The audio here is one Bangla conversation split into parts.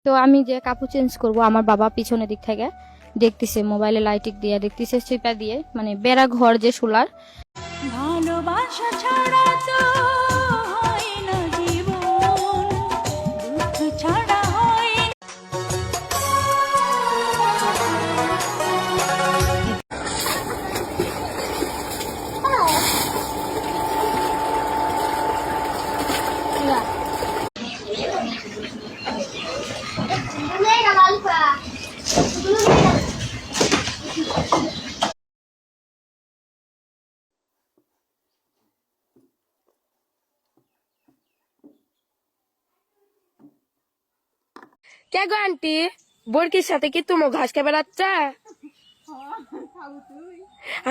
তো আমি যে কাপড় চেঞ্জ করব, আমার বাবা পিছনের দিক থেকে দেখতেছে, মোবাইলে লাইটিক দিয়ে দেখতেছে, সেটা দিয়ে মানে বেড়া ঘর যে সোলার। ভালোবাসা ছাড়া তো হয় না জীবন, দুঃখ ছাড়া হয় না। কে গো আন্টি, বরকির সাথে কি তুমি ঘাস খেয়ে বেড়াচ্ছা?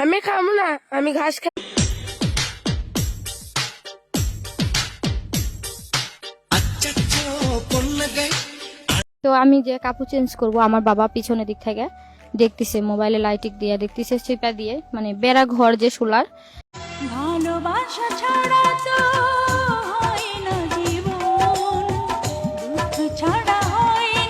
আমি খাবো না, আমি ঘাস খাই। তো আমি যে কাপড় চেঞ্জ করব, আমার বাবা পিছনের দিক থেকে দেখতেছে, মোবাইলে লাইটিক দিয়ে দেখতেছে, সেটা দিয়ে মানে বেড়া ঘর যে সোলার। ভালোবাসা ছাড়া তো হয় না জীবন, দুঃখ ছাড়া হয় না।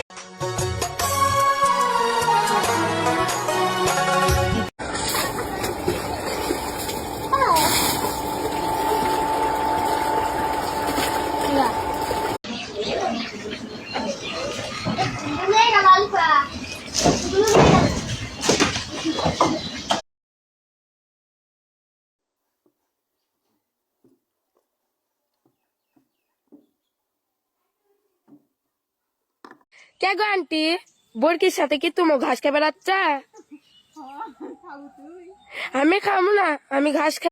কে গো আন্টি, বরকির সাথে কি তুমি ঘাস খেয়ে বেড়াচ্ছা? আমি খাবো না, আমি ঘাস খাই।